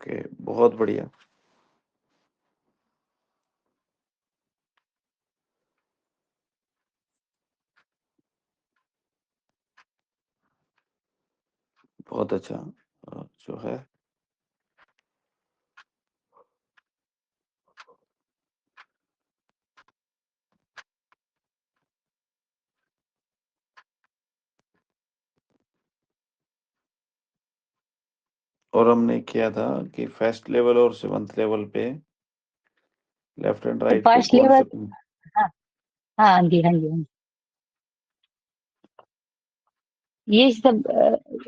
Okay, बहुत बढ़िया। बहुत अच्छा। जो है और हमने किया था कि फर्स्ट लेवल और 7th लेवल पे लेफ्ट एंड राइट को फर्स्ट कौन लेवल, से हाँ हाँ जी, हाँ जी, हाँ जी। ये सब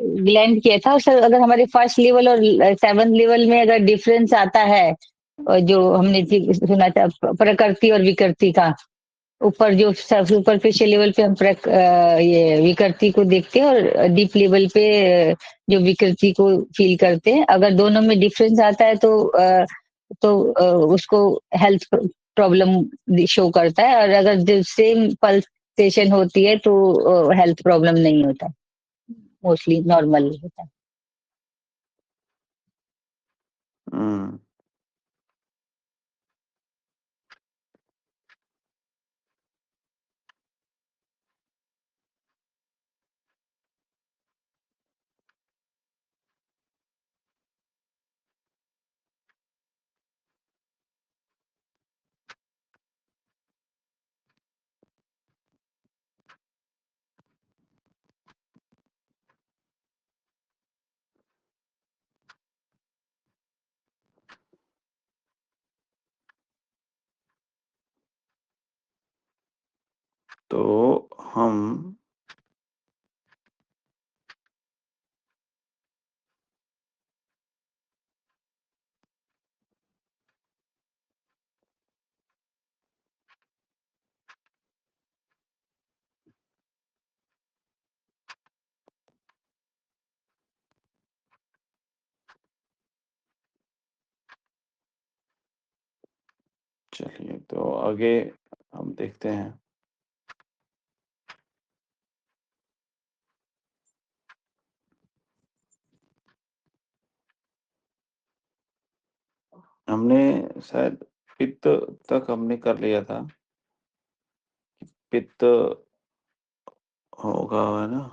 ग्लैंड किया था। और सर अगर हमारे फर्स्ट लेवल और 7th लेवल में अगर डिफरेंस आता है, और जो हमने सुना था प्रकृति और विकृति का, ऊपर जो सुपरफिशियल लेवल पे हम ये विकृति को देखते हैं, और डीप लेवल पे जो विकृति को फील करते हैं। अगर दोनों में डिफरेंस आता है उसको हेल्थ प्रॉब्लम शो करता है, और अगर जो सेम पल्सेशन होती है तो हेल्थ प्रॉब्लम नहीं होता, मोस्टली नॉर्मल होता है। हम्म। तो हम चलिए तो आगे हम देखते हैं। हमने शायद पित्त तक हमने कर लिया था। पित्त होगा, है ना?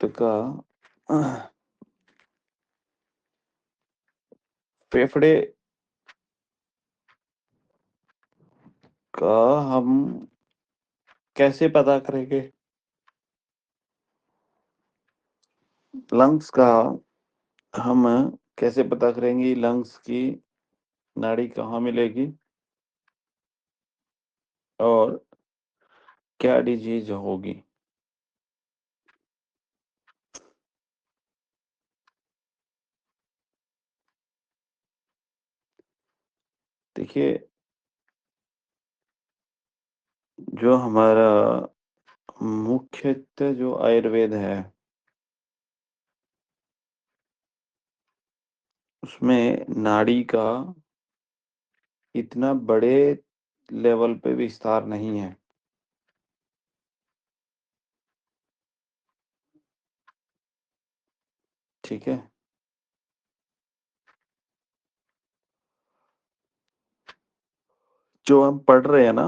पित्त का फेफड़े का हम कैसे पता करेंगे? लंग्स का हम कैसे पता करेंगे? लंग्स की नाड़ी कहाँ मिलेगी और क्या डिजीज होगी? देखिए, जो हमारा मुख्यतः जो आयुर्वेद है, उसमें नाड़ी का इतना बड़े लेवल पे विस्तार नहीं है। ठीक है? जो हम पढ़ रहे हैं ना,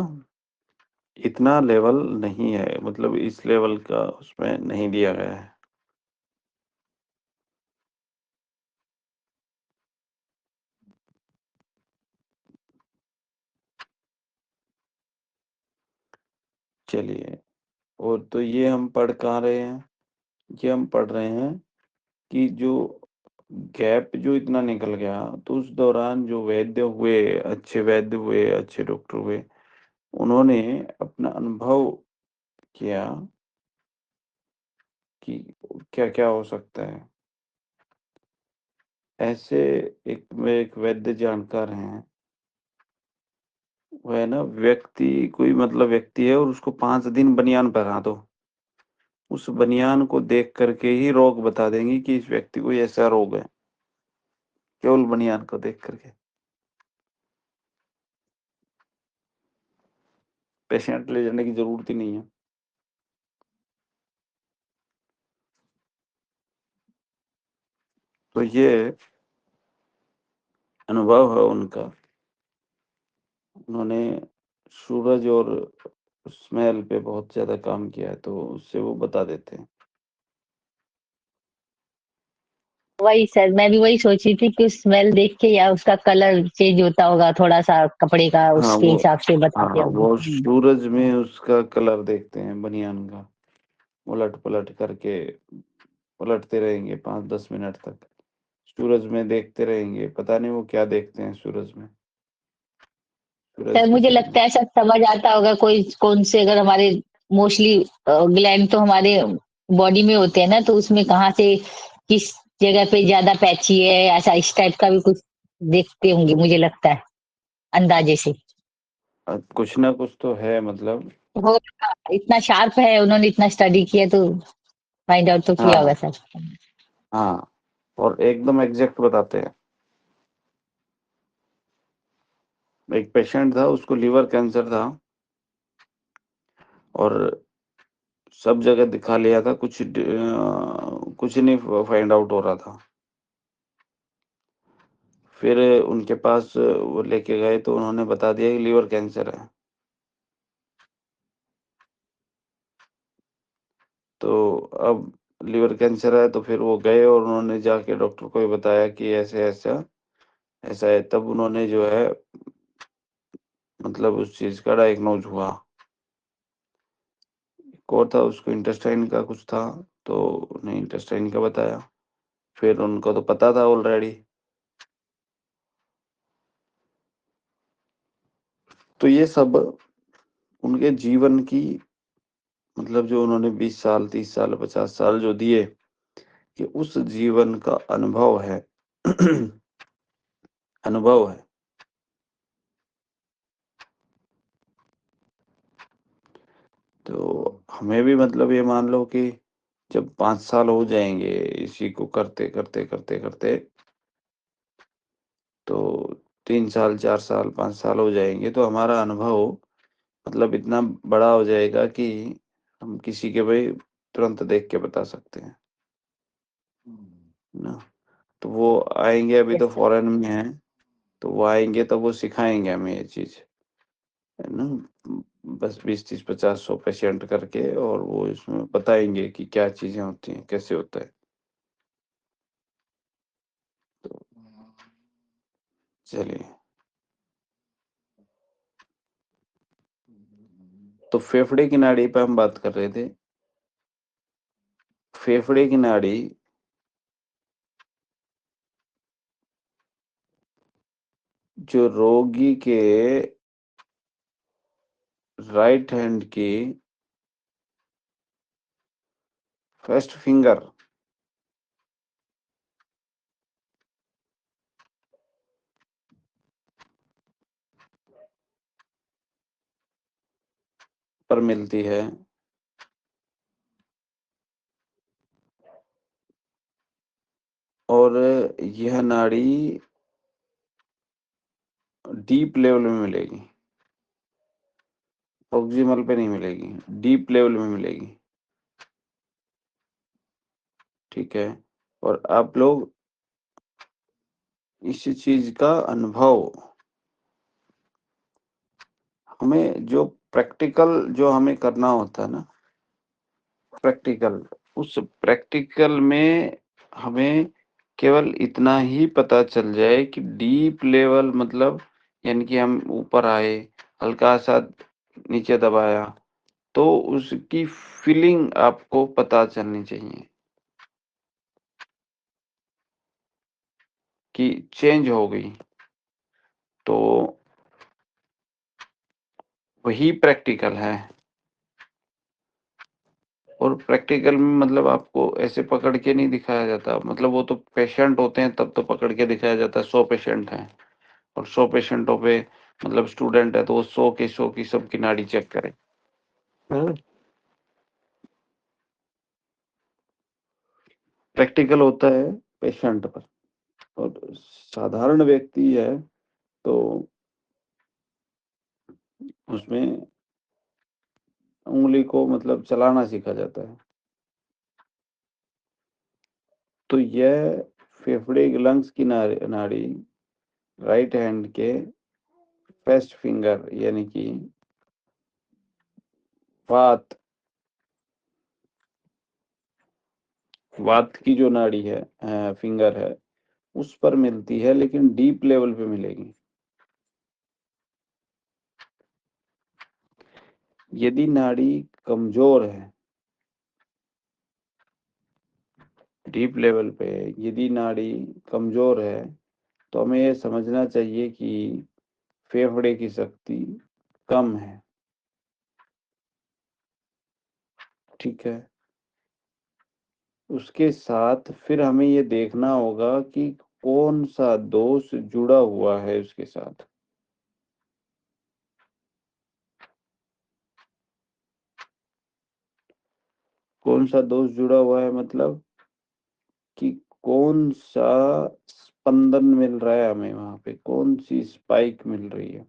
इतना लेवल नहीं है, मतलब इस लेवल का उसमें नहीं दिया गया है। चलिए, और तो ये हम पढ़ कहाँ रहे हैं? ये हम पढ़ रहे हैं कि जो गैप जो इतना निकल गया, तो उस दौरान जो वैद्य हुए, अच्छे वैद्य हुए, अच्छे डॉक्टर हुए, उन्होंने अपना अनुभव किया कि क्या-क्या हो सकता है। ऐसे एक वैद्य जानकार हैं, वो है ना कोई मतलब व्यक्ति है और उसको 5 दिन बनियान पहना दो। उस बनियान को देख कर के ही रोग बता देंगी कि इस व्यक्ति को ये ऐसा रोग है, केवल बनियान को देख कर के। पेशेंट ले जाने की ज़रूरत ही नहीं है। तो ये अनुभव है उनका। उन्होंने सूरज और स्मेल पे बहुत ज़्यादा काम किया है, तो उससे वो बता देते हैं। वही सर, मैं भी वही सोच रही थी कि उस स्मेल देख के या उसका कलर चेंज होता होगा थोड़ा सा कपड़े का, हाँ, उसके हिसाब से हाँ, बताते होंगे। वो सूरज में उसका कलर देखते हैं बनियान का। उलट-पलट करके पलटते रहेंगे 5-10 मिनट तक। सूरज में देखते रहेंगे, पता नहीं वो क्या देखते हैं सूरज में, सूरज सर की मुझे किरण लगता में। है सब समझ आता होगा कोई कौन से, अगर हमारे मोस्टली ग्लैंड तो हमारे बॉडी में होते हैं ना, तो उसमें कहाँ से किस जगह पे ज्यादा पैची है, ऐसा इस टाइप का भी कुछ देखते होंगे मुझे लगता है, अंदाजे से। कुछ ना कुछ तो है मतलब। वो इतना शार्प है, उन्होंने इतना स्टडी किया तो फाइंड आउट तो किया होगा हाँ, सर। हाँ, और एकदम एग्ज़ैक्ट बताते हैं। एक पेशेंट था, उसको लिवर कैंसर था और सब जगह दिखा लिया था, कुछ नहीं फाइंड आउट हो रहा था। फिर उनके पास वो लेके गए तो उन्होंने बता दिया कि लिवर कैंसर है। तो अब लिवर कैंसर है तो फिर वो गए और उन्होंने जाके डॉक्टर को ये बताया कि ऐसे-ऐसा, ऐसा है। तब उन्होंने जो है मतलब उस चीज़ का डायग्नोज़ हुआ। एक और था उसको इंटेस्टाइन का कुछ था, तो उन्हें इंटेस्टाइन का बताया। फिर उनको तो पता था ऑलरेडी। तो ये सब उनके जीवन की मतलब जो उन्होंने 20 साल, 30 साल, 50 साल जो दिए, कि उस जीवन का अनुभव है। अनुभव है। तो हमें भी मतलब ये मान लो कि जब 5 साल हो जाएँगे इसी को करते, करते, करते, करते, तो 3 साल, 4 साल, 5 साल हो जाएँगे तो हमारा अनुभव मतलब इतना बड़ा हो जाएगा कि हम किसी के भाई तुरंत देख के बता सकते हैं, ना? तो वो आएँगे, अभी यस तो सर। फ़ॉरेन में हैं, तो वो आएँगे तब वो सिखाएँगे हमें ये चीज़, है ना? बस 20, 30, 50, 100 पेशेंट करके और वो इसमें बताएँगे कि क्या चीज़ें होती हैं, कैसे होता है। तो चलिए, तो फेफड़े की नाड़ी पे हम बात कर रहे थे। फेफड़े की नाड़ी जो रोगी के राइट हैंड की फर्स्ट फिंगर पर मिलती है और यह नाड़ी डीप लेवल में मिलेगी, प्रॉक्सिमल पे नहीं मिलेगी, डीप लेवल में मिलेगी, ठीक है? और आप लोग इस चीज़ का अनुभव हमें जो प्रैक्टिकल जो हमें करना होता है ना, प्रैक्टिकल, उस प्रैक्टिकल में हमें केवल इतना ही पता चल जाए कि डीप लेवल मतलब यानी कि हम ऊपर आए, हल्का-सा नीचे दबाया, तो उसकी फीलिंग आपको पता चलनी चाहिए कि चेंज हो गई। तो वही प्रैक्टिकल है। और प्रैक्टिकल में मतलब आपको ऐसे पकड़ के नहीं दिखाया जाता, मतलब वो तो पेशेंट होते हैं तब तो पकड़ के दिखाया जाता है, 100 पेशेंट हैं और 100 पेशेंटों पे मतलब स्टूडेंट है तो वो 100 के 100 की सबकी नाड़ी चेक करे। प्रैक्टिकल होता है पेशेंट पर, और साधारण व्यक्ति है तो उसमें उंगली को मतलब चलाना सीखा जाता है। तो यह फेफड़े की लंग्स की नाड़ी राइट हैंड के फर्स्ट फिंगर यानी कि वात वात की जो नाड़ी है, फिंगर है, उस पर मिलती है, लेकिन डीप लेवल पे मिलेगी। यदि नाड़ी कमजोर है, डीप लेवल पे यदि नाड़ी कमजोर है, तो हमें ये समझना चाहिए कि फेफड़े की शक्ति कम है। ठीक है। उसके साथ फिर हमें ये देखना होगा कि कौन सा दोष जुड़ा हुआ है उसके साथ। कौन सा दोष जुड़ा हुआ है मतलब कि कौन सा स्पंदन मिल रहा है हमें, वहां पे कौन सी स्पाइक मिल रही है।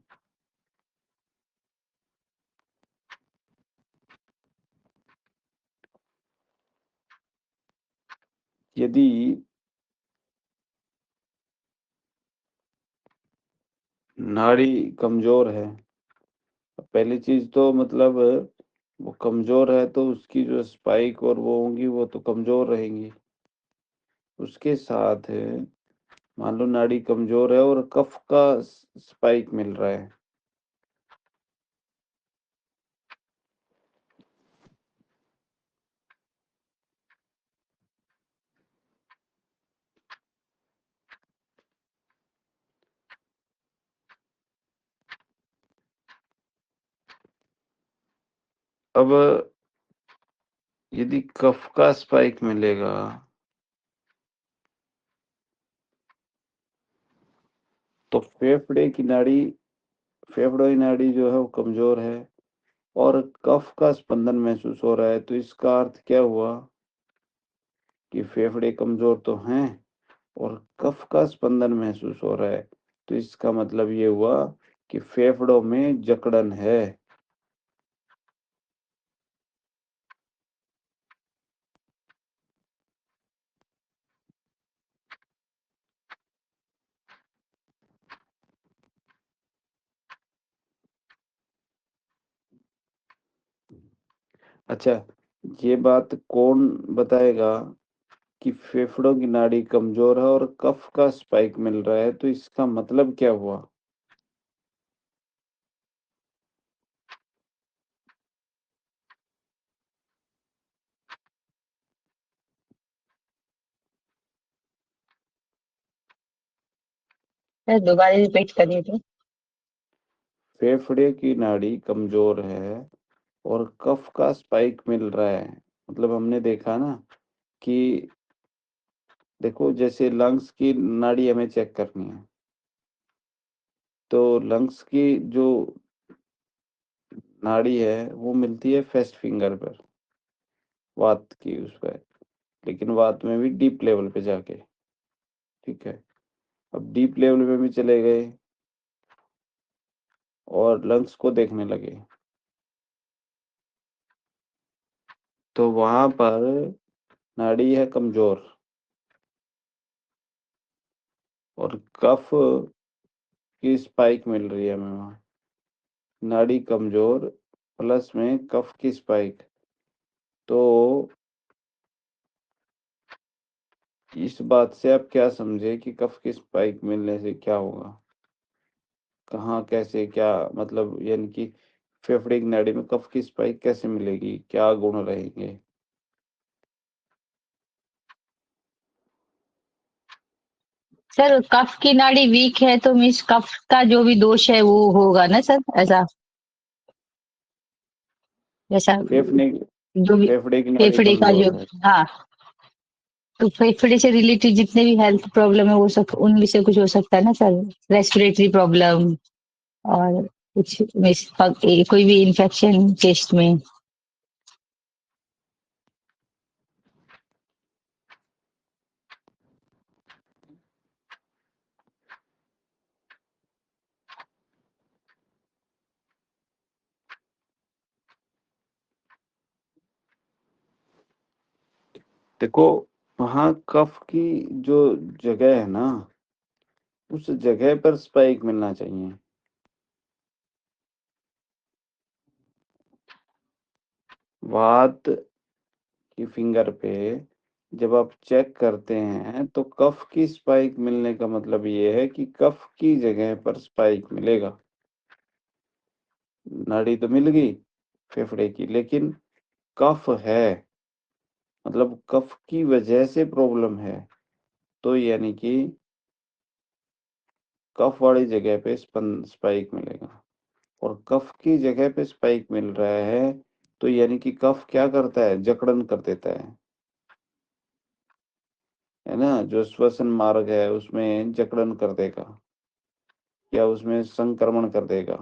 यदि नाड़ी कमजोर है, पहली चीज तो मतलब वो कमजोर है तो उसकी जो स्पाइक और वो होंगी वो तो कमजोर रहेंगी। उसके साथ मान लो नाड़ी कमजोर है और कफ का स्पाइक मिल रहा है। अब यदि कफ का स्पाइक मिलेगा तो फेफड़े की नाड़ी जो है वो कमजोर है और कफ का स्पंदन महसूस हो रहा है, तो इसका अर्थ क्या हुआ कि फेफड़े कमजोर तो हैं और कफ का स्पंदन महसूस हो रहा है, तो इसका मतलब ये हुआ कि फेफड़ों में जकड़न है। अच्छा, ये बात कौन बताएगा कि फेफड़ों की नाड़ी कमजोर है और कफ का स्पाइक मिल रहा है, तो इसका मतलब क्या हुआ। सर दोबारा रिपीट करिए तो। फेफड़े की नाड़ी कमजोर है और कफ का स्पाइक मिल रहा है, मतलब हमने देखा ना कि देखो जैसे लंग्स की नाड़ी हमें चेक करनी है, तो लंग्स की जो नाड़ी है वो मिलती है फर्स्ट फिंगर पर, वात की उस पर, लेकिन वात में भी डीप लेवल पे जाके। ठीक है। अब डीप लेवल पे भी चले गए और लंग्स को देखने लगे, तो वहां पर नाड़ी है कमजोर और कफ की स्पाइक मिल रही है हमें वहां। नाड़ी कमजोर प्लस में कफ की स्पाइक, तो इस बात से आप क्या समझे कि कफ की स्पाइक मिलने से क्या होगा, कहाँ कैसे क्या, मतलब यानी कि फेफड़े की नाड़ी में कफ की स्पाइक कैसे मिलेगी, क्या गुण रहेंगे। सर कफ की नाड़ी वीक है तो मीन्स कफ का जो भी दोष है वो होगा ना सर, ऐसा जैसा। फेफड़े जो भी फेफड़े की नाड़ी फेफड़े का जो, कमजोर है। हाँ, तो फेफड़े से रिलेटेड जितने भी हेल्थ प्रॉब्लम है वो सब उनमें से कुछ हो सकता है ना सर, रेस्पिरेटरी प्रॉब्लम और कुछ कोई भी इन्फेक्शन चेस्ट में। देखो, वहाँ कफ की जो जगह है ना, उस जगह पर स्पाइक मिलना चाहिए। वात की फिंगर पे जब आप चेक करते हैं तो कफ की स्पाइक मिलने का मतलब ये है कि कफ की जगह पर स्पाइक मिलेगा। नाड़ी तो मिल गई फेफड़े की, लेकिन कफ है, मतलब कफ की वजह से प्रॉब्लम है, तो यानी कि कफ वाली जगह पे स्पाइक मिलेगा। और कफ की जगह पे स्पाइक मिल रहा है, तो यानी कि कफ क्या करता है, जकड़न कर देता है ना, जो श्वसन मार्ग है उसमें जकड़न कर देगा या उसमें संक्रमण कर देगा।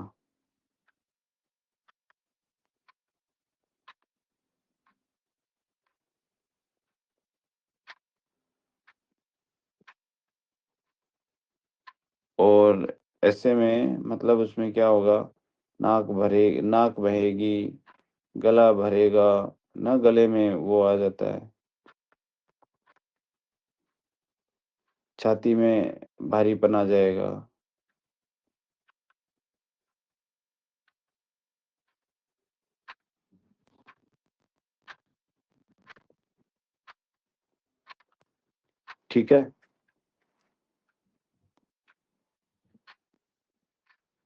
और ऐसे में मतलब उसमें क्या होगा, नाक बहेगी, गला भरेगा ना, गले में वो आ जाता है, छाती में भारीपन आ जाएगा। ठीक है,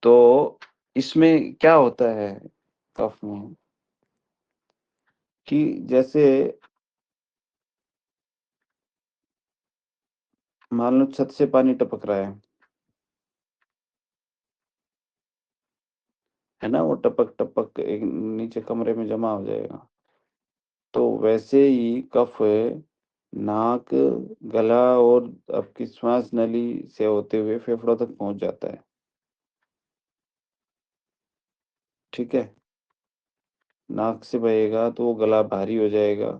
तो इसमें क्या होता है कफ में कि जैसे मान लो छत से पानी टपक रहा है ना, वो टपक टपक एक नीचे कमरे में जमा हो जाएगा। तो वैसे ही कफ नाक, गला और आपकी श्वास नली से होते हुए फेफड़ों तक पहुंच जाता है। ठीक है, नाक से बहेगा तो वो गला भारी हो जाएगा,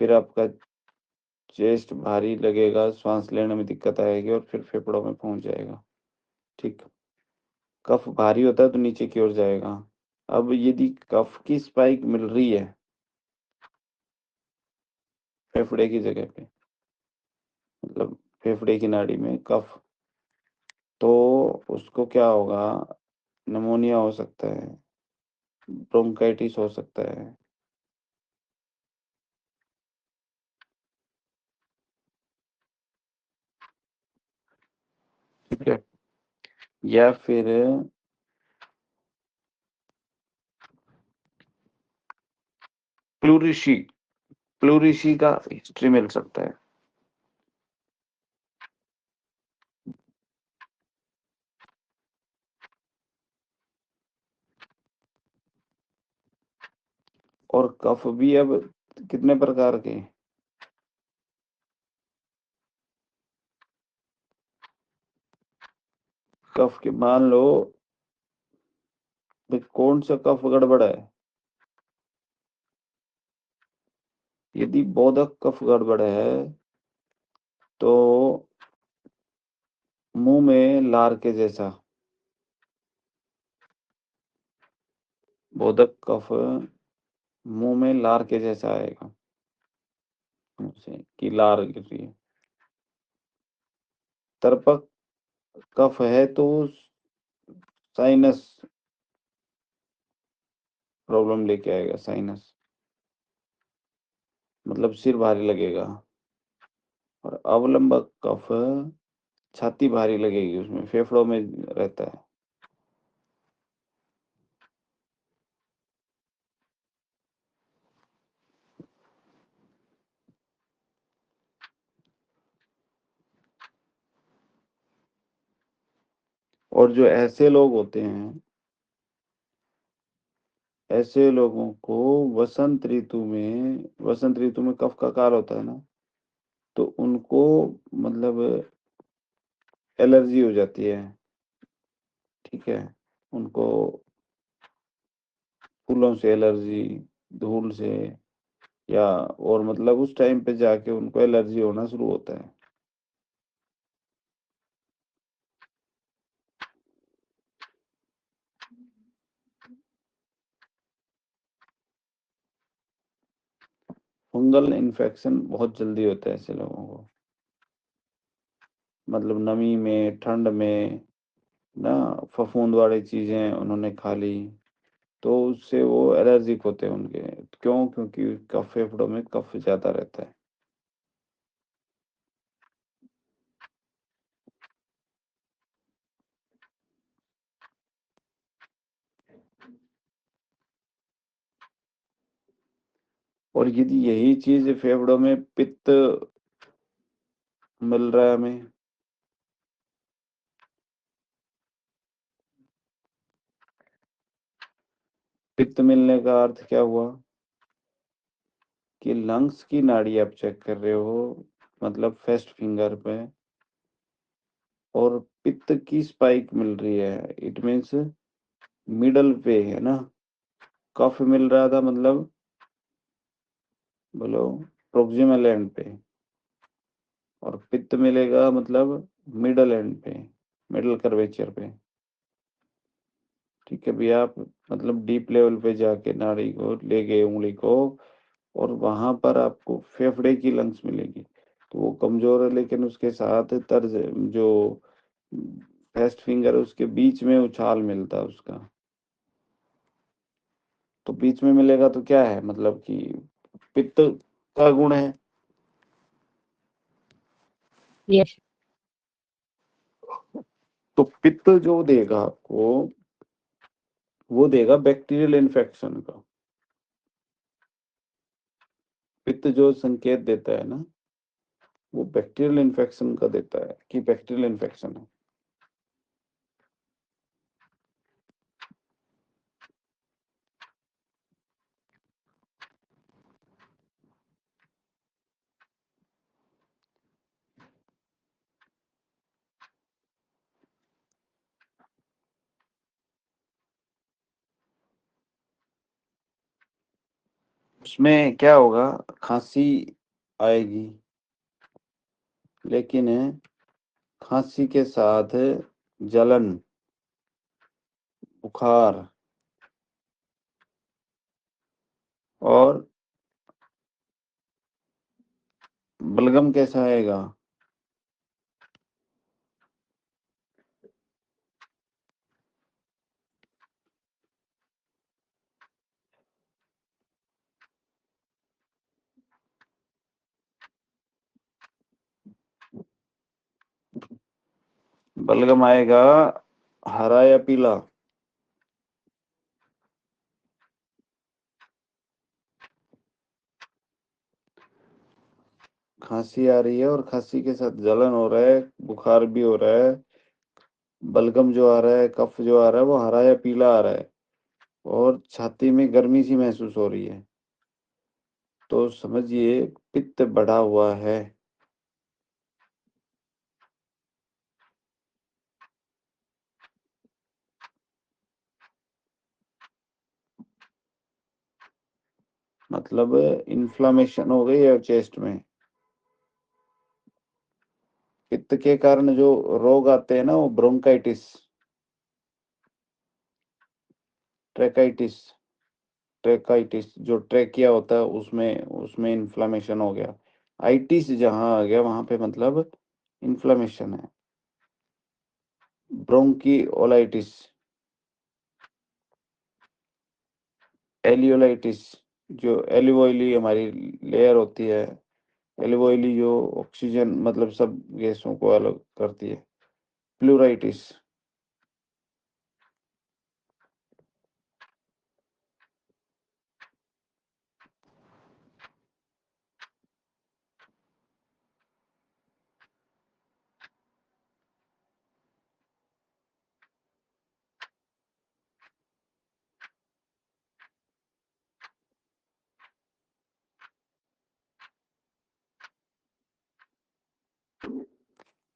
फिर आपका चेस्ट भारी लगेगा, श्वास लेने में दिक्कत आएगी और फिर फेफड़ों में पहुंच जाएगा। ठीक, कफ भारी होता है तो नीचे की ओर जाएगा। अब यदि कफ की स्पाइक मिल रही है फेफड़े की जगह पे, मतलब फेफड़े की नाड़ी में कफ, तो उसको क्या होगा, निमोनिया हो सकता है, ब्रोंकाइटिस हो सकता है। ठीक है, या फिर प्लूरिशी प्लूरिशी का हिस्ट्री मिल सकता है। और कफ भी अब कितने प्रकार के हैं? कफ के मान लो भाई, कौन सा कफ गड़बड़ है। यदि बोधक कफ गड़बड़ है तो मुंह में लार के जैसा, बोधक कफ मुंह में लार के जैसा आएगा, मुंह से कि लार गिर रही है। तर्पक कफ है तो साइनस प्रॉब्लम लेके आएगा, साइनस मतलब सिर भारी लगेगा। और अवलंबक कफ छाती भारी लगेगी, उसमें फेफड़ों में रहता है। और जो ऐसे लोग होते हैं ऐसे लोगों को वसंत ऋतु में कफ का काल होता है ना, तो उनको मतलब एलर्जी हो जाती है। ठीक है, उनको फूलों से एलर्जी, धूल से, या और मतलब उस टाइम पे जाके उनको एलर्जी होना शुरू होता है। फंगल इन्फेक्शन बहुत जल्दी होता है ऐसे लोगों को, मतलब नमी में, ठंड में ना, फफूंद वाली चीजें उन्होंने खा ली, तो उससे वो एलर्जिक होते हैं उनके। क्यों? क्योंकि कफ फेफड़ों में कफ ज्यादा रहता है। और यदि यही चीज फेफड़ों में पित्त मिल रहा है हमें, पित्त मिलने का अर्थ क्या हुआ कि लंग्स की नाड़ी आप चेक कर रहे हो, मतलब फर्स्ट फिंगर पे, और पित्त की स्पाइक मिल रही है, इट मीन्स मिडल पे है ना। कफ मिल रहा था मतलब, बोलो, प्रोक्सिमल एंड पे, और पित्त मिलेगा मतलब मिडल एंड पे, मिडल कर्वेचर पे। ठीक है भैया, आप मतलब डीप लेवल पे जाके नाड़ी को ले गए, उंगली को, और वहां पर आपको फेफड़े की लंग्स मिलेगी, तो वो कमजोर है, लेकिन उसके साथ तर्ज जो फर्स्ट फिंगर है उसके बीच में उछाल मिलता है उसका। तो बीच में मिलेगा तो क्या है, मतलब कि पित्त का गुण है। यस। तो पित्त जो देगा आपको, वो देगा बैक्टीरियल इन्फेक्शन का। पित्त जो संकेत देता है ना, वो बैक्टीरियल इन्फेक्शन का देता है कि बैक्टीरियल इन्फेक्शन है। उसमें क्या होगा, खांसी आएगी, लेकिन खांसी के साथ जलन, बुखार, और बलगम कैसा आएगा? बलगम आएगा हरा या पीला? खांसी आ रही है और खांसी के साथ जलन हो रहा है, बुखार भी हो रहा है, बलगम जो आ रहा है, कफ जो आ रहा है, वो हरा या पीला आ रहा है, और छाती में गर्मी सी महसूस हो रही है, तो समझिए पित्त बढ़ा हुआ है। मतलब इन्फ्लामेशन हो गई है चेस्ट में। पित्त के कारण जो रोग आते हैं ना, वो ब्रोंकाइटिस, ट्रेकाइटिस, ट्रेकाइटिस जो ट्रेकिया होता है उसमें उसमें इन्फ्लामेशन हो गया। आइटिस जहाँ आ गया वहां पे मतलब इन्फ्लामेशन है। ब्रोंकियोलाइटिस, एलियोलाइटिस, जो एलिवोइली हमारी लेयर होती है, एलिवोइली जो ऑक्सीजन मतलब सब गैसों को अलग करती है, प्लूराइटिस।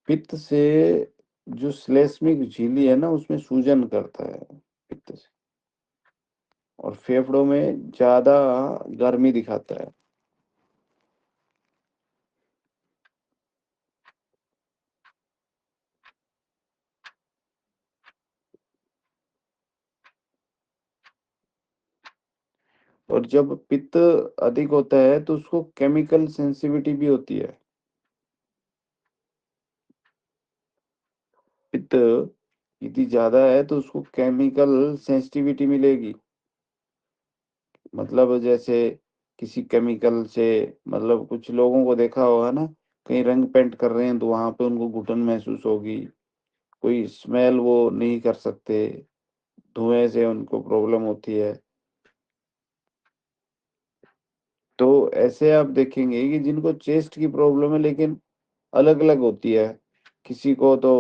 पित्त से जो श्लेष्मिक झिल्ली है ना, उसमें सूजन करता है पित्त से, और फेफड़ों में ज़्यादा गर्मी दिखाता है। और जब पित्त अधिक होता है तो उसको केमिकल सेंसिटिविटी भी होती है। पित्त यदि ज़्यादा है तो उसको केमिकल सेंसिटिविटी मिलेगी। मतलब जैसे किसी केमिकल से, मतलब कुछ लोगों को देखा होगा ना, कहीं रंग पेंट कर रहे हैं तो वहाँ पे उनको घुटन महसूस होगी, कोई स्मेल वो नहीं कर सकते, धुएँ से उनको प्रॉब्लम होती है। तो ऐसे आप देखेंगे कि जिनको चेस्ट की प्रॉब्लम है लेकिन अलग-अलग होती है। किसी को तो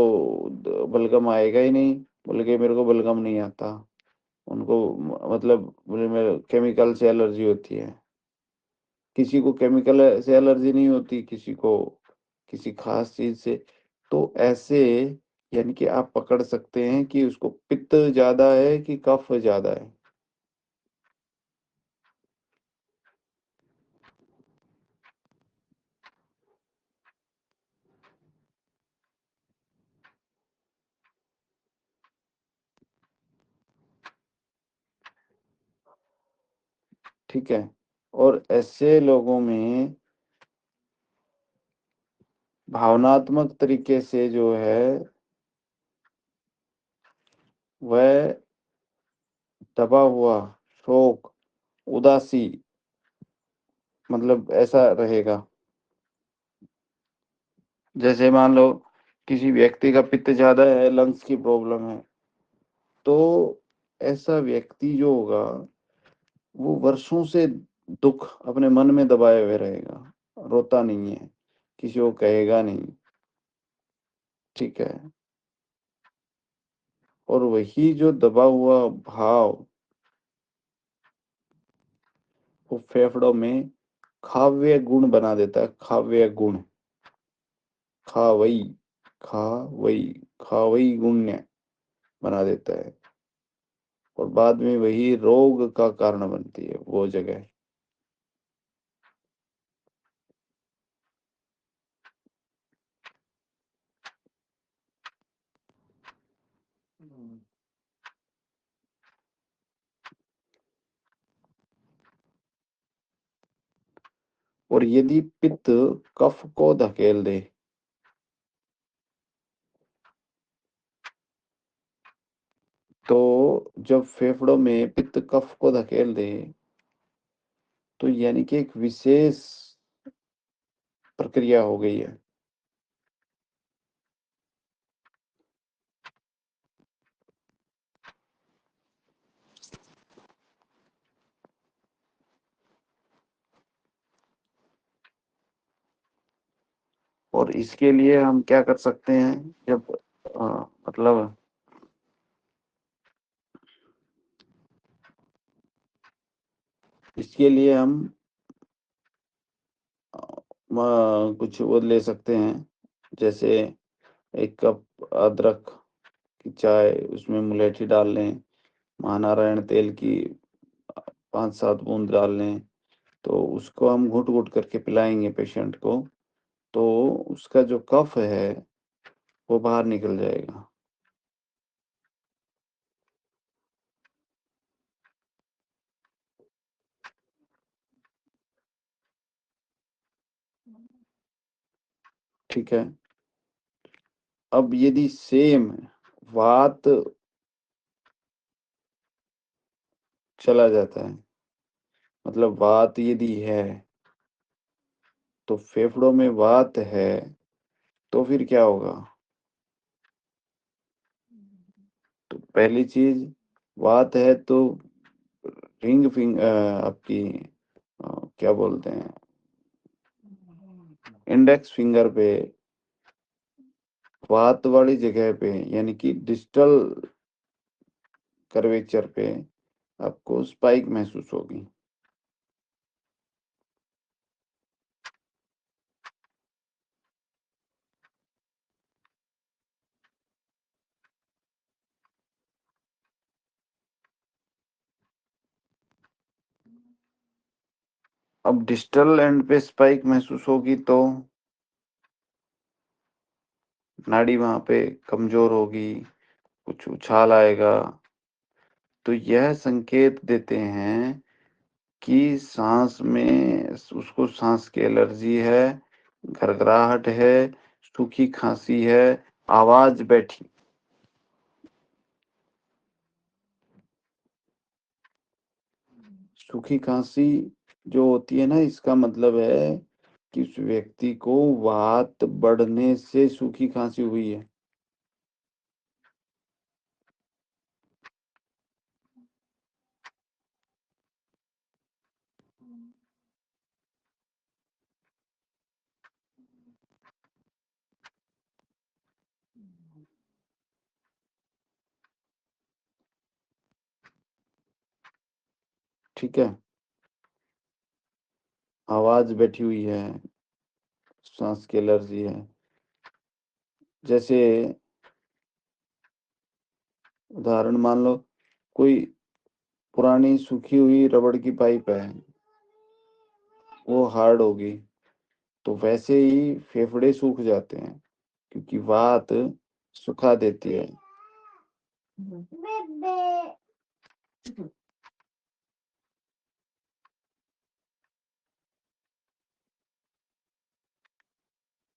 बलगम आएगा ही नहीं, बोले कि मेरे को बलगम नहीं आता। उनको मतलब बोले मेरे केमिकल से एलर्जी होती है। किसी को केमिकल से एलर्जी नहीं होती, किसी को किसी ख़ास चीज़ से। तो ऐसे यानी कि आप पकड़ सकते हैं कि उसको पित्त ज़्यादा है कि कफ़ ज़्यादा है। ठीक है? और ऐसे लोगों में भावनात्मक तरीके से जो है, वह दबा हुआ, शोक, उदासी, मतलब ऐसा रहेगा। जैसे मान लो किसी व्यक्ति का पित्त ज़्यादा है, लंग्स की प्रॉब्लम है, तो ऐसा व्यक्ति जो होगा, वो वर्षों से दुःख अपने मन में दबाए हुए रहेगा, रोता नहीं है, किसी को कहेगा नहीं, ठीक है? और वही जो दबा हुआ भाव, वो फेफड़ों में खाव्य गुण बना देता है, खाव्य गुण, खावई, खावई, खावई गुण्य बना देता है, और बाद में वही रोग का कारण बनती है वो जगह। और यदि पित्त कफ को धकेल दे, तो जब फेफड़ों में पित्त कफ को धकेल दे, तो यानी कि एक विशेष प्रक्रिया हो गई है। और इसके लिए हम क्या कर सकते हैं, जब मतलब इसके लिए हम कुछ वो ले सकते हैं, जैसे 1 कप अदरक की चाय, उसमें मुलैठी डाल लें, महानारायण तेल की 5-7 बूँद डाल लें, तो उसको हम घुट-घुट करके पिलाएँगे पेशेंट को, तो उसका जो कफ है, वो बाहर निकल जाएगा। ठीक है? अब यदि सेम वात चला जाता है, मतलब वात यदि है, तो फेफड़ों में वात है, तो फिर क्या होगा? तो पहली चीज़, वात है तो आपकी क्या बोलते हैं, इंडेक्स फिंगर पे, वात वाली जगह पे, यानी कि डिस्टल कर्वेचर पे आपको स्पाइक महसूस होगी। अब डिस्टल एंड पे स्पाइक महसूस होगी तो नाड़ी वहां पे कमजोर होगी, कुछ उछाल आएगा। तो यह संकेत देते हैं कि सांस में उसको सांस की एलर्जी है, घरघराहट है, सूखी खांसी है, आवाज बैठी। सूखी खांसी जो होती है ना, इसका मतलब है कि उस व्यक्ति को वात बढ़ने से सूखी खांसी हुई है। ठीक है, आवाज बैठी हुई है, सांस की एलर्जी है। जैसे उदाहरण मान लो, कोई पुरानी सूखी हुई रबड़ की पाइप है, वो हार्ड होगी, तो वैसे ही फेफड़े सूख जाते हैं क्योंकि वात सुखा देती है।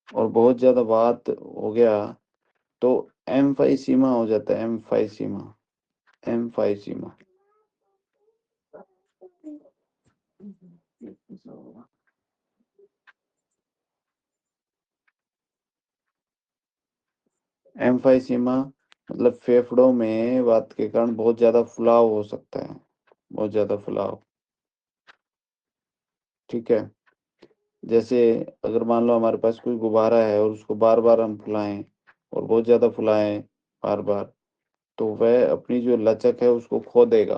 और बहुत ज्यादा वात हो गया तो एम्फाइसीमा हो जाता है। Emphysema, emphysema. एम्फाइसीमा मतलब फेफड़ों में वात के कारण बहुत ज्यादा फुलाव हो सकता है, बहुत ज्यादा फुलाव। ठीक है, जैसे अगर मान लो हमारे पास कोई गुब्बारा है और उसको बार बार हम फुलाएं और बहुत ज्यादा फुलाएं बार बार, तो वह अपनी जो लचक है उसको खो देगा।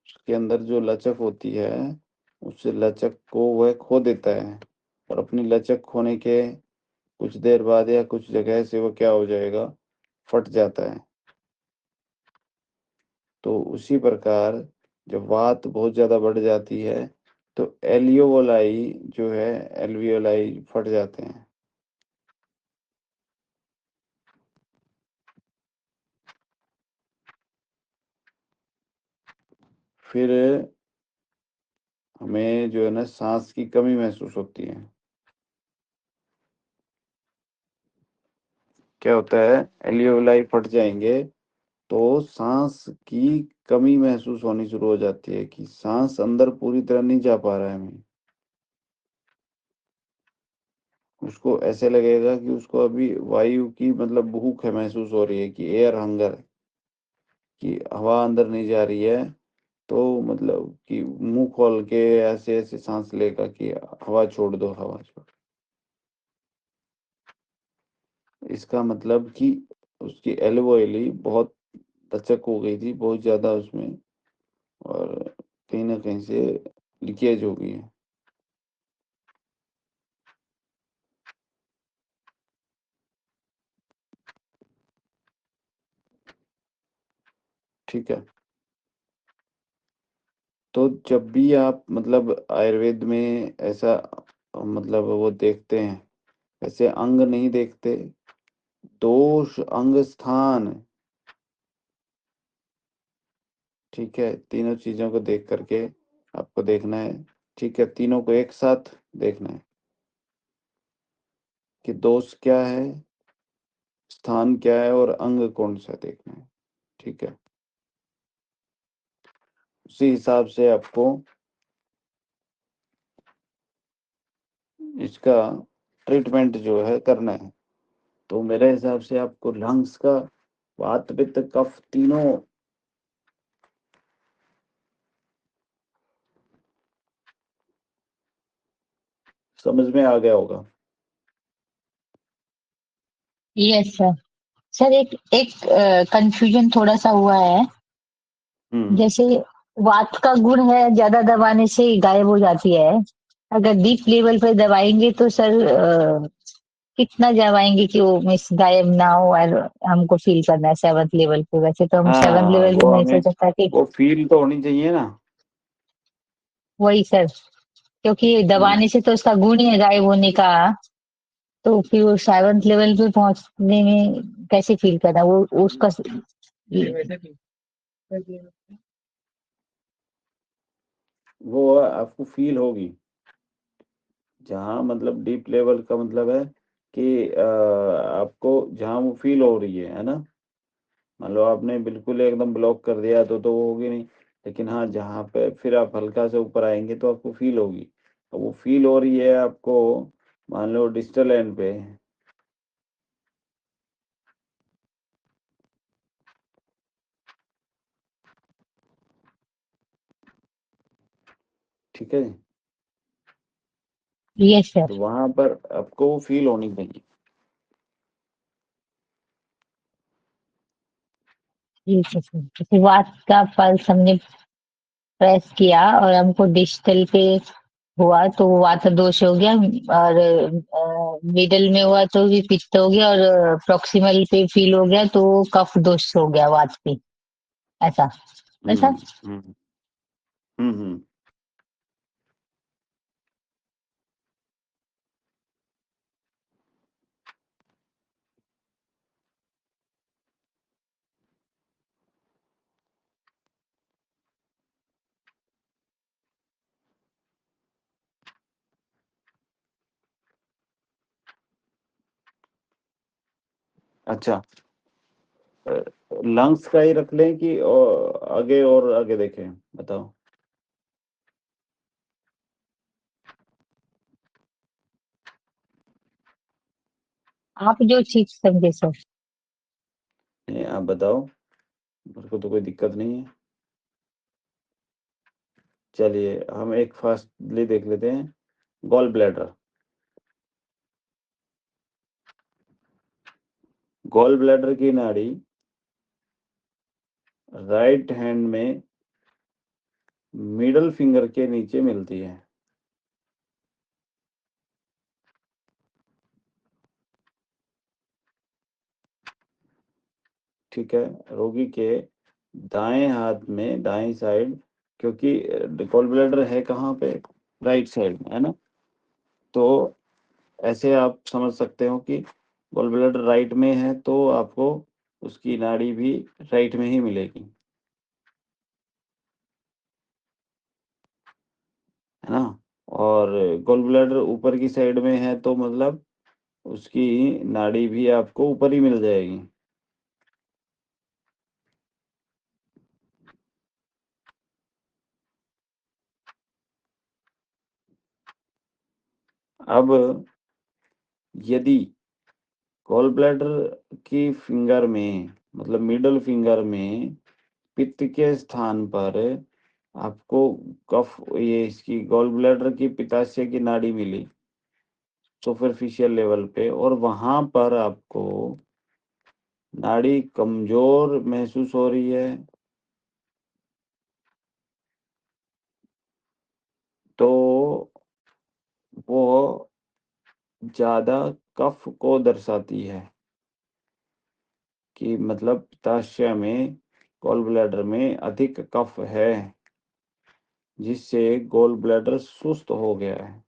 उसके अंदर जो लचक होती है, उस लचक को वह खो देता है, और अपनी लचक खोने के कुछ देर बाद या कुछ जगह से वो क्या हो जाएगा, फट जाता है। तो उसी प्रकार जब वात बहुत ज्यादा बढ़ जाती है तो एलियोलाई जो है, एल्वियोलाई फट जाते हैं। फिर हमें जो है ना सांस की कमी महसूस होती है। क्या होता है, एलियोलाई फट जाएंगे तो सांस की कमी महसूस होनी शुरू हो जाती है कि सांस अंदर पूरी तरह नहीं जा पा रहा है हमें। उसको ऐसे लगेगा कि उसको अभी वायु की मतलब भूख है महसूस हो रही है, कि एयर हंगर है, कि हवा अंदर नहीं जा रही है। तो मतलब कि मुंह खोल के ऐसे ऐसे सांस लेगा कि हवा छोड़ दो, हवा छोड़। इसका मतलब कि उसकी एल्वोएली बहुत लचक हो गई थी, बहुत ज्यादा उसमें, और कहीं ना कहीं से लीकेज हो गई है। ठीक है, तो जब भी आप मतलब आयुर्वेद में ऐसा मतलब वो देखते हैं, ऐसे अंग नहीं देखते, दोष अंग स्थान। ठीक है, तीनों चीजों को देख करके आपको देखना है। ठीक है, तीनों को एक साथ देखना है कि दोष क्या है, स्थान क्या है, और अंग कौन सा देखना है। ठीक है, उसी हिसाब से आपको इसका ट्रीटमेंट जो है करना है। तो मेरे हिसाब से आपको लंग्स का वात पित्त कफ तीनों समझ में आ गया होगा। Yes sir. सर एक एक कंफ्यूजन थोड़ा सा हुआ है। हम्म। जैसे वात का गुण है, ज्यादा दबाने से गायब हो जाती है। अगर डीप लेवल पे दबाएंगे तो सर कितना दबाएंगे कि वो मिस गायब ना हो और हमको फील करना है 7th लेवल पे। वैसे तो हम 7th हाँ, लेवल पे वो नहीं हमें सोचा था कि वो फील तो होनी चाहिए ना। वही सर, क्योंकि हम्म। दबाने से तो उसका गुण ही है गायब होने का। तो फिर वो 7th लेवल पे पहुंचने में कैसे फील करना वो उसका। वो आपको फील होगी, जहाँ मतलब डीप लेवल का मतलब है कि आपको जहाँ वो फील हो रही है ना? मान लो आपने बिल्कुल एकदम ब्लॉक कर दिया तो वो होगी नहीं। लेकिन हाँ, जहाँ पे फिर आप हल्का से ऊपर आएँगे तो आपको फील होगी। अब वो फील हो रही है आपको, मान लो डिजिटल एंड पे, ठीक है? यस तो सर। वहाँ पर आपको वो फील होनी चाहिए। ठीक है सर, शुरुआत का पल्स हमने प्रेस किया और हमको डिजिटल पे हुआ तो वो वात दोष हो गया। और मिडल में हुआ तो भी पित्त हो गया, और प्रॉक्सिमल पे फील हो गया तो वो कफ दोष हो गया वात पे। ऐसा। ऐसा। हुँ, हुँ। हुँ, हुँ। अच्छा, अ, लंग्स का ही रख लें कि आगे और आगे देखें? बताओ। आप जो चीज समझे सर। नहीं, आप बताओ, मेरे को तो कोई दिक्कत नहीं है। चलिए, हम एक फर्स्टली देख लेते हैं, गॉल ब्लैडर। गॉल ब्लैडर की नाड़ी राइट हैंड में मिडल फिंगर के नीचे मिलती है। ठीक है? रोगी के दाएँ हाथ में दाएँ साइड, क्योंकि गॉल ब्लैडर है कहाँ पे? राइट साइड में, है ना? तो ऐसे आप समझ सकते हो कि गॉल ब्लैडर राइट में है तो आपको उसकी नाड़ी भी राइट में ही मिलेगी, है ना? और गॉल ब्लैडर ऊपर की साइड में है तो मतलब उसकी नाड़ी भी आपको ऊपर ही मिल जाएगी। अब यदि गॉल ब्लैडर की फिंगर में, मतलब मिडल फिंगर में पित्त के स्थान पर आपको कफ, ये इसकी गॉल ब्लैडर की पित्ताशय की नाड़ी मिली सुपरफिशियल लेवल पे, और वहां पर आपको नाड़ी कमजोर महसूस हो रही है, तो वो ज्यादा कफ को दर्शाती है कि मतलब पित्ताशय में, गॉल ब्लैडर में अधिक कफ है, जिससे गॉल ब्लैडर सुस्त हो गया है।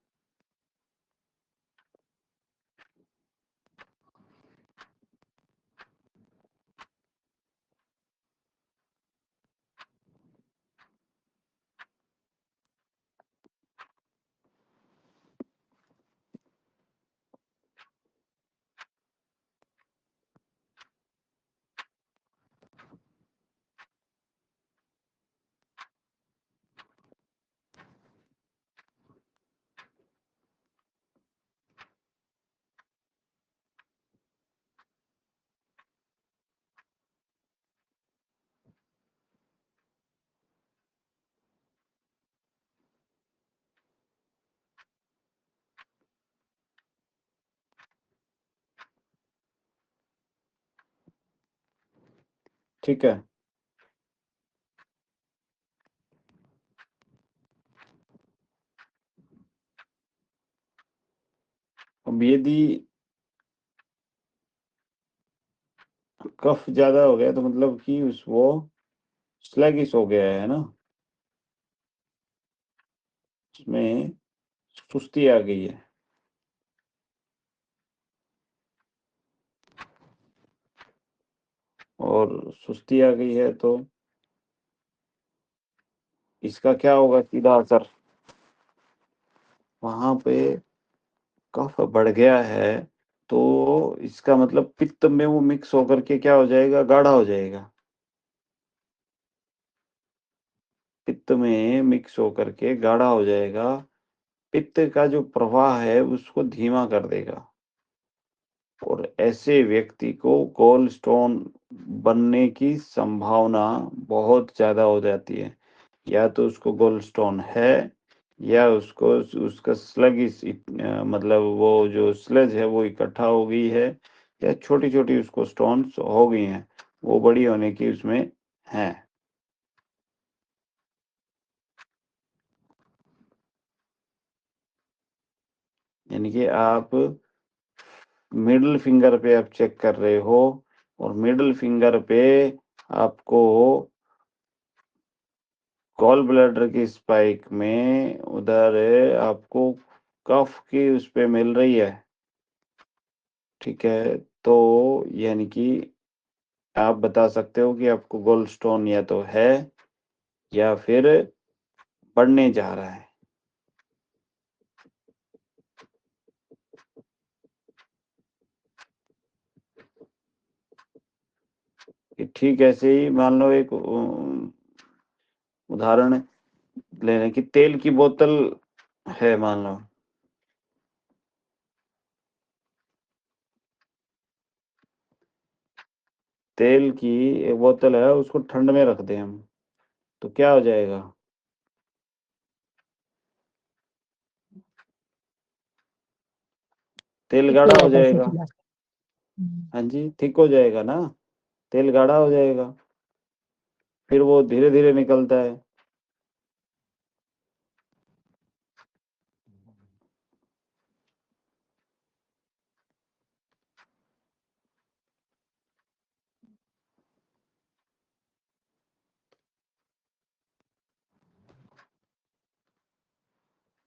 ठीक है? अब यदि कफ ज़्यादा हो गया तो मतलब कि उस वो स्लैगिश हो गया है ना? उसमें सुस्ती आ गई है। और सुस्ती आ गई है तो इसका क्या होगा सीधा असर? वहाँ पे कफ बढ़ गया है, तो इसका मतलब पित्त में वो मिक्स होकर के क्या हो जाएगा? गाढ़ा हो जाएगा। पित्त में मिक्स होकर के गाढ़ा हो जाएगा। पित्त का जो प्रवाह है उसको धीमा कर देगा। और ऐसे व्यक्ति को गॉल स्टोन बनने की संभावना बहुत ज़्यादा हो जाती है। या तो उसको गॉल स्टोन है या उसको उसका मतलब वो जो स्लज है वो इकट्ठा हो गई है या छोटी-छोटी उसको स्टोन्स हो गई हैं। वो बड़ी होने की उसमें हैं। यानी कि आप मिडल फिंगर पे आप चेक कर रहे हो और मिडल फिंगर पे आपको गॉल ब्लैडर की स्पाइक में उधर आपको कफ की उस पे मिल रही है। ठीक है? तो यानी कि आप बता सकते हो कि आपको गॉल स्टोन या तो है या फिर बढ़ने जा रहा है। कि ठीक ऐसे ही मान लो एक उदाहरण ले लें कि तेल की बोतल है मान लो। तेल की एक बोतल है उसको ठंड में रख दें हम, तो क्या हो जाएगा? तेल ठीक हो गाढ़ा हो जाता है जाएगा। शीतला। हुँ। हाँ जी, थिक हो जाएगा ना, तेल गाढ़ा हो जाएगा, फिर वो धीरे-धीरे निकलता है।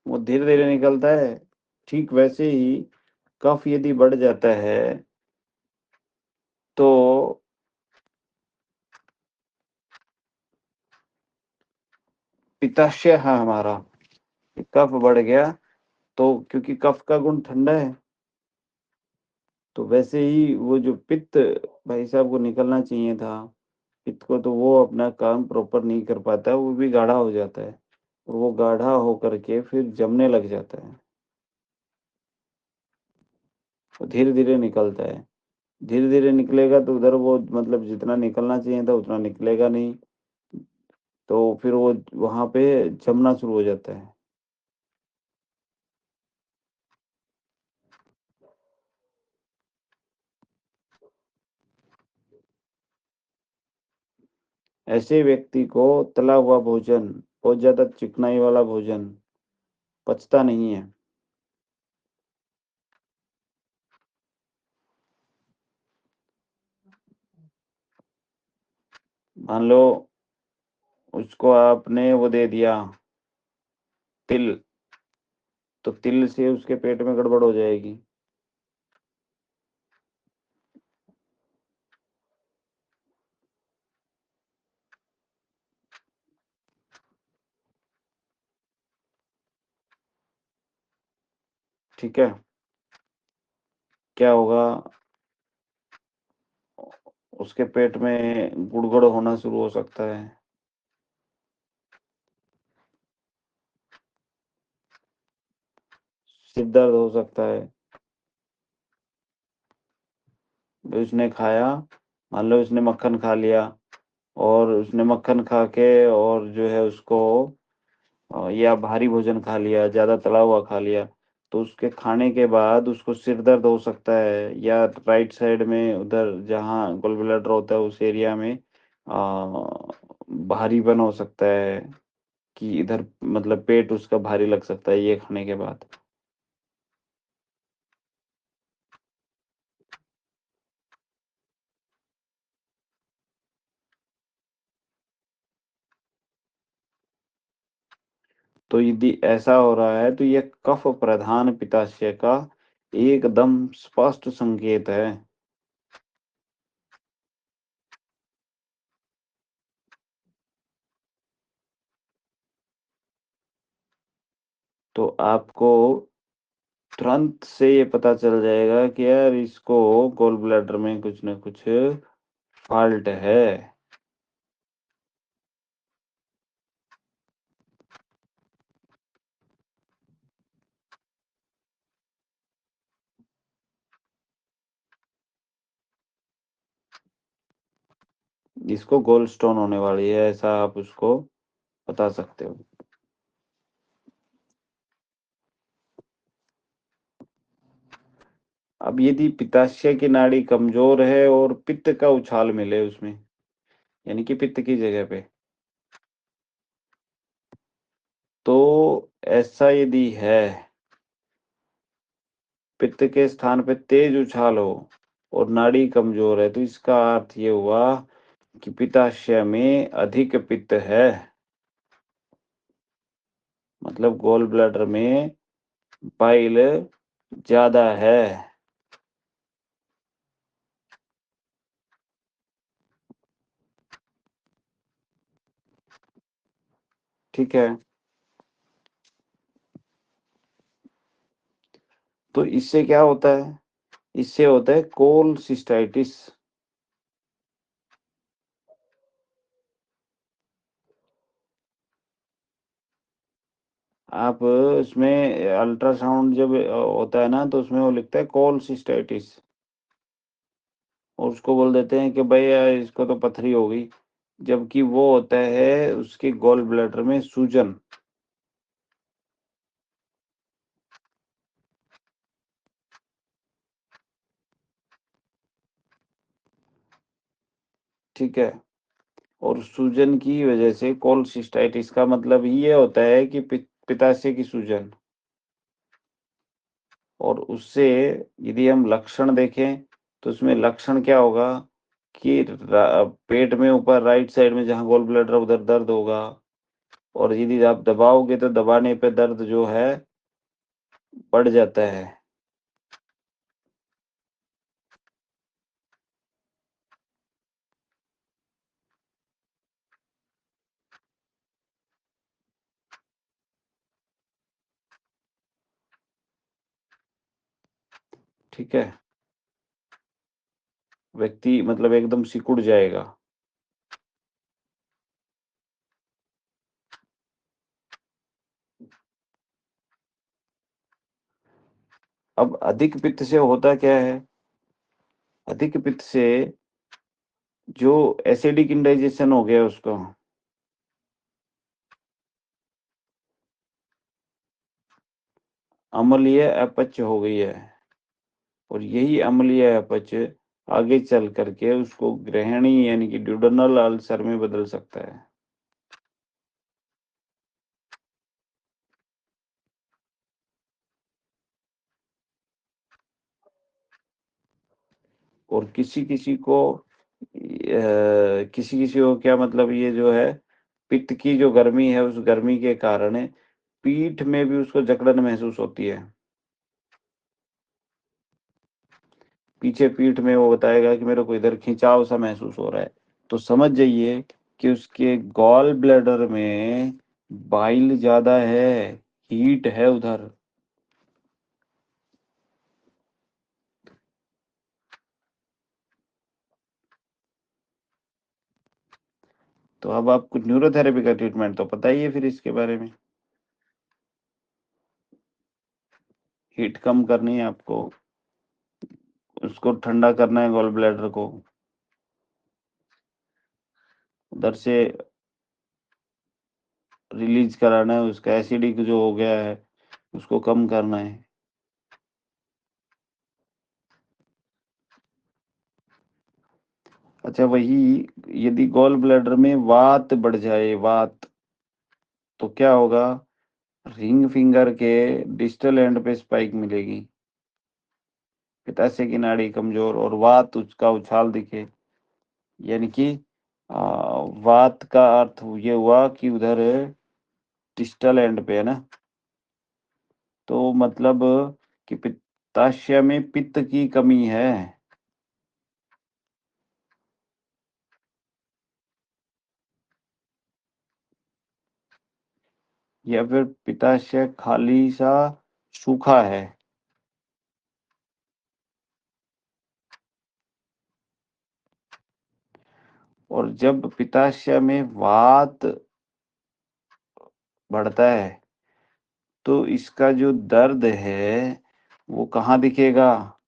वो धीरे-धीरे निकलता है, ठीक वैसे ही कफ यदि बढ़ जाता है, तो पित्ताशय है हमारा, कफ बढ़ गया तो क्योंकि कफ का गुण ठंडा है, तो वैसे ही वो जो पित्त भाई साहब को निकलना चाहिए था, पित्त को तो वो अपना काम प्रॉपर नहीं कर पाता है, वो भी गाढ़ा हो जाता है। और वो गाढ़ा होकर के फिर जमने लग जाता है, वो धीरे-धीरे निकलता है। धीरे-धीरे निकलेगा तो उधर वो मतलब जितना निकलना चाहिए था उतना निकलेगा नहीं, तो फिर वो वहाँ पे जमना शुरू हो जाता है। ऐसे व्यक्ति को तला हुआ भोजन, बहुत ज़्यादा चिकनाई वाला भोजन पचता नहीं है। मान लो उसको आपने वो दे दिया तिल, तो तिल से उसके पेट में गड़बड़ हो जाएगी। ठीक है? क्या होगा? उसके पेट में गुड़गुड़ होना शुरू हो सकता है। सिर दर्द हो सकता है। उसने खाया, मान लो उसने मक्खन खा लिया और उसने मक्खन खा के और जो है उसको या भारी भोजन खा लिया, ज़्यादा तला हुआ खा लिया, तो उसके खाने के बाद उसको सिर दर्द हो सकता है या राइट साइड में उधर जहाँ गॉल ब्लैडर होता है उस एरिया में भारीपन हो सकता है कि इधर मतलब पेट उसका भारी लग सकता है ये खाने के बाद। तो यदि ऐसा हो रहा है तो यह कफ प्रधान पित्ताशय का एकदम स्पष्ट संकेत है। तो आपको तुरंत से ये पता चल जाएगा कि यार इसको गॉल ब्लैडर में कुछ ना कुछ फॉल्ट है। इसको गोल स्टोन होने वाली है, ऐसा आप उसको बता सकते हो। अब यदि पित्ताशय की नाड़ी कमजोर है और पित्त का उछाल मिले उसमें, यानी कि पित्त की जगह पे, तो ऐसा यदि है, पित्त के स्थान पे तेज उछाल हो और नाड़ी कमजोर है, तो इसका अर्थ ये हुआ कि पित्ताशय में अधिक पित्त है, मतलब गॉल ब्लैडर में बाइल ज्यादा है। ठीक है, तो इससे क्या होता है? इससे होता है कोलसिस्टाइटिस। आप उसमें अल्ट्रासाउंड जब होता है ना, तो उसमें वो लिखता है कोलसिस्टाइटिस, और उसको बोल देते हैं कि भैया इसको तो पथरी हो गई, जबकि वो होता है उसके गॉल ब्लैडर में सूजन। ठीक है, और सूजन की वजह से कोलसिस्टाइटिस का मतलब ये होता है कि पित्ताशय की सूजन। और उससे यदि हम लक्षण देखें, तो उसमें लक्षण क्या होगा कि पेट में ऊपर राइट साइड में जहाँ गॉल ब्लैडर उधर दर्द होगा, और यदि आप दबाओगे तो दबाने पे दर्द जो है बढ़ जाता है। ठीक है, व्यक्ति मतलब एकदम सिकुड़ जाएगा। अब अधिक पित्त से होता क्या है? अधिक पित्त से जो एसिडिक इंडाइजेशन हो गया उसको, अम्लीय अपच हो गई है, और यही अम्लीय अपच आगे चल करके उसको ग्रहणी यानी कि ड्यूडेनल अल्सर में बदल सकता है। और किसी-किसी को किसी-किसी को क्या मतलब, ये जो है पित्त की जो गर्मी है, उस गर्मी के कारण पीठ में भी उसको जकड़न महसूस होती है। पीछे पीठ में वो बताएगा कि मेरे को इधर खिंचाव सा महसूस हो रहा है। तो समझ जाइए कि उसके गॉल ब्लैडर में बाइल ज़्यादा है, हीट है उधर। तो अब आपको न्यूरोथेरेपी का ट्रीटमेंट तो पता ही है फिर इसके बारे में। हीट कम करनी है आपको, उसको ठंडा करना है गॉल ब्लैडर को, उधर से रिलीज कराना है, उसका एसिडिक जो हो गया है उसको कम करना है। अच्छा, वही यदि गॉल ब्लैडर में वात बढ़ जाए, वात, तो क्या होगा? रिंग फिंगर के डिस्टल एंड पे स्पाइक मिलेगी, पित्ताशय की नाड़ी कमजोर और वात उसका उछाल दिखे, यानी कि वात का अर्थ ये हुआ कि उधर डिस्टल एंड पे है ना? तो मतलब कि पित्ताशय में पित्त की कमी है। या फिर पित्ताशय खाली-सा सूखा है। और जब पित्ताशय में वात बढ़ता है, तो इसका जो दर्द है, वो कहाँ दिखेगा?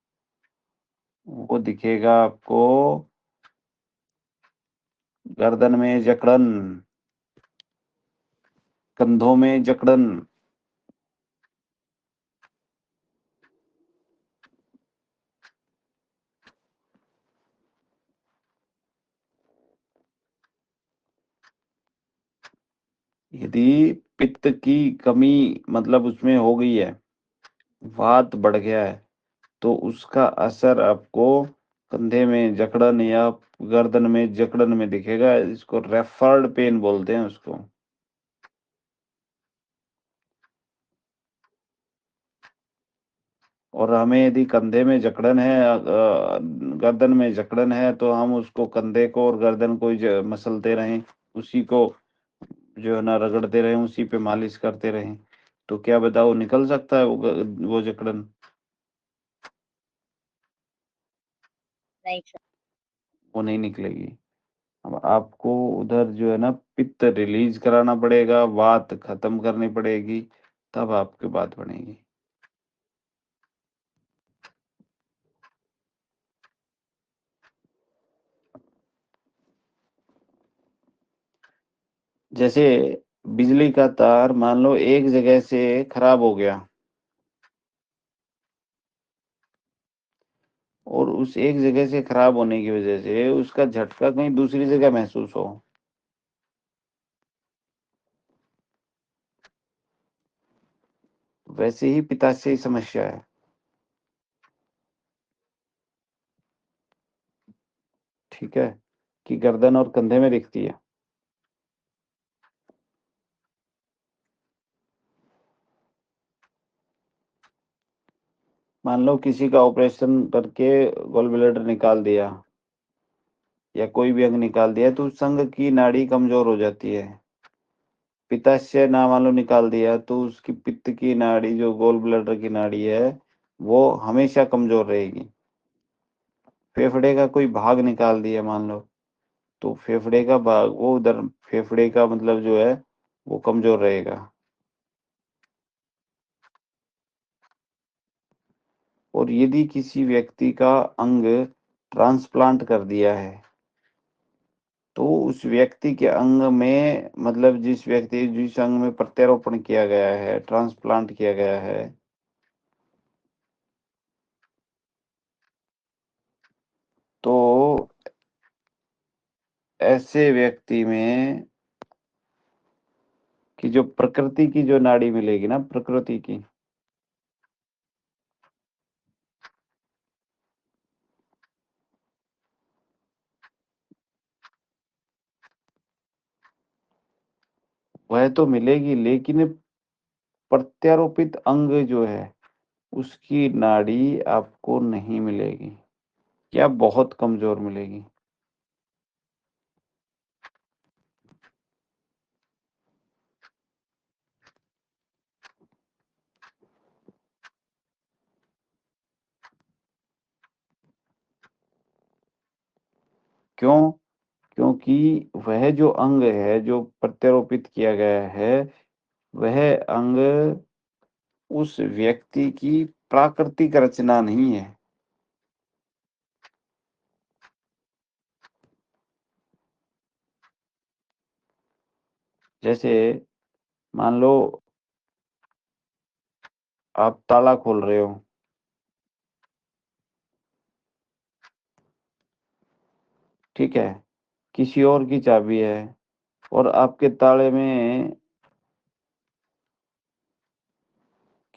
वो दिखेगा आपको गर्दन में जकड़न, कंधों में जकड़न। यदि पित्त की कमी मतलब उसमें हो गई है, वात बढ़ गया है, तो उसका असर आपको कंधे में जकड़न या गर्दन में जकड़न में दिखेगा। इसको रेफर्ड पेन बोलते हैं उसको। और हमें यदि कंधे में जकड़न है, गर्दन में जकड़न है, तो हम उसको कंधे को और गर्दन को ही मसलते रहें, उसी को जो है ना रगड़ते रहें, उसी पे मालिश करते रहें, तो क्या बताओ निकल सकता है वो जकड़न? नहीं सर। वो नहीं निकलेगी। अब आपको उधर जो है ना पित्त रिलीज कराना पड़ेगा, वात खत्म करनी पड़ेगी, तब आपकी बात बनेगी। जैसे बिजली का तार मान लो एक जगह से खराब हो गया और उस एक जगह से खराब होने की वजह से उसका झटका कहीं दूसरी जगह महसूस हो, वैसे ही पित्ताशय समस्या है। ठीक है? कि गर्दन और कंधे में दिखती है। मान लो किसी का ऑपरेशन करके गॉल ब्लैडर निकाल दिया या कोई भी अंग निकाल दिया, तो उस अंग की नाड़ी कमजोर हो जाती है। पित्ताशय ना मान लो निकाल दिया, तो उसकी पित्त की नाड़ी जो गॉल ब्लैडर की नाड़ी है, वो हमेशा कमजोर रहेगी। फेफड़े का कोई भाग निकाल दिया मान लो, तो फेफड़े का भाग वो उधर फेफड़े का मतलब जो है वो कमजोर रहेगा। और यदि किसी व्यक्ति का अंग ट्रांसप्लांट कर दिया है, तो उस व्यक्ति के अंग में मतलब जिस अंग में प्रत्यारोपण किया गया है, ट्रांसप्लांट किया गया है, तो ऐसे व्यक्ति में कि जो प्रकृति की जो नाड़ी मिलेगी ना, प्रकृति की, वह तो मिलेगी, लेकिन प्रत्यारोपित अंग जो है, उसकी नाड़ी आपको नहीं मिलेगी या बहुत कमजोर मिलेगी। क्यों? क्योंकि वह जो अंग है, जो प्रत्यारोपित किया गया है, वह अंग उस व्यक्ति की प्राकृतिक रचना नहीं है। जैसे मान लो आप ताला खोल रहे हो, ठीक है? किसी और की चाबी है और आपके ताले में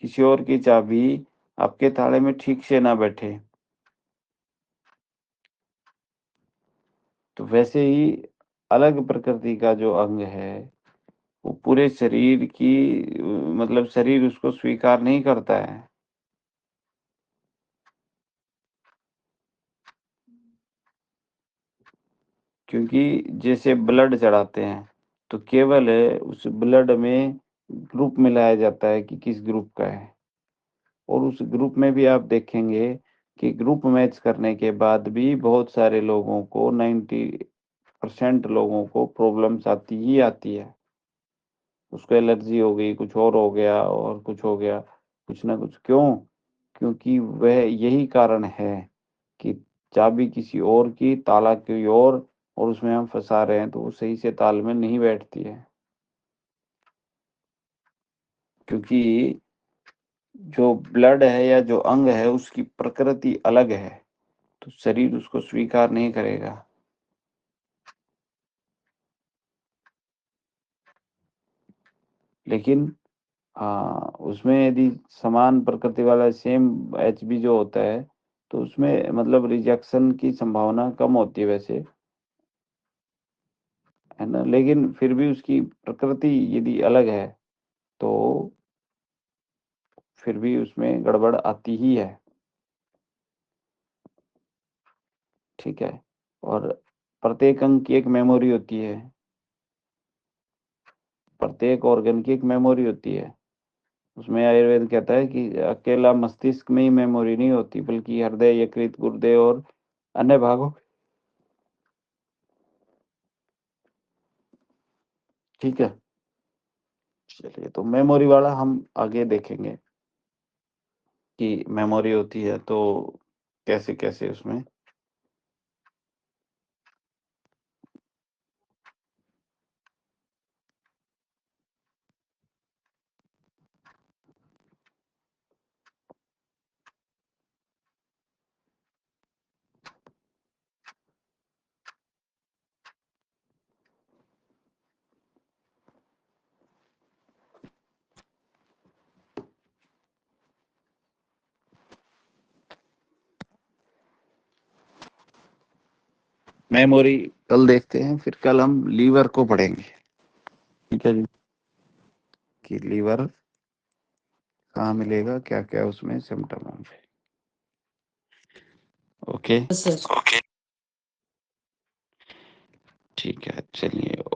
किसी और की चाबी आपके ताले में ठीक से ना बैठे, तो वैसे ही अलग प्रकृति का जो अंग है, वो पूरे शरीर की मतलब शरीर उसको स्वीकार नहीं करता है। क्योंकि जैसे ब्लड चढ़ाते हैं, तो केवल उस ब्लड में ग्रुप मिलाया जाता है कि किस ग्रुप का है। और उस ग्रुप में भी आप देखेंगे कि ग्रुप मैच करने के बाद भी बहुत सारे लोगों को 90% लोगों को प्रॉब्लम्स आती ही आती है। उसको एलर्जी हो गई, कुछ और हो गया और कुछ हो गया, कुछ ना कुछ। क्यों? क्योंकि वह यही कारण है कि चाबी किसी और की, ताला कोई और उसमें हम फँसा रहे हैं, तो वो सही से ताल में नहीं बैठती है। क्योंकि जो ब्लड है या जो अंग है उसकी प्रकृति अलग है, तो शरीर उसको स्वीकार नहीं करेगा। लेकिन उसमें यदि समान प्रकृति वाला सेम एचबी जो होता है, तो उसमें मतलब रिजेक्शन की संभावना कम होती है वैसे, है ना? लेकिन फिर भी उसकी प्रकृति यदि अलग है, तो फिर भी उसमें गड़बड़ आती ही है। ठीक है? और प्रत्येक अंग की एक मेमोरी होती है। प्रत्येक ऑर्गन की एक मेमोरी होती है। उसमें आयुर्वेद कहता है कि अकेला मस्तिष्क में ही मेमोरी नहीं होती, बल्कि हृदय, यकृत, गुर्दे और अन्य भागों। ठीक है? चलिए, तो मेमोरी वाला हम आगे देखेंगे कि मेमोरी होती है तो कैसे-कैसे उसमें मेमोरी कल देखते हैं, फिर कल हम लीवर को पढ़ेंगे। ठीक है जी? कि लीवर कहाँ मिलेगा, क्या-क्या उसमें सिम्पटम होंगे। ओके? सर। ठीक है, चलिए।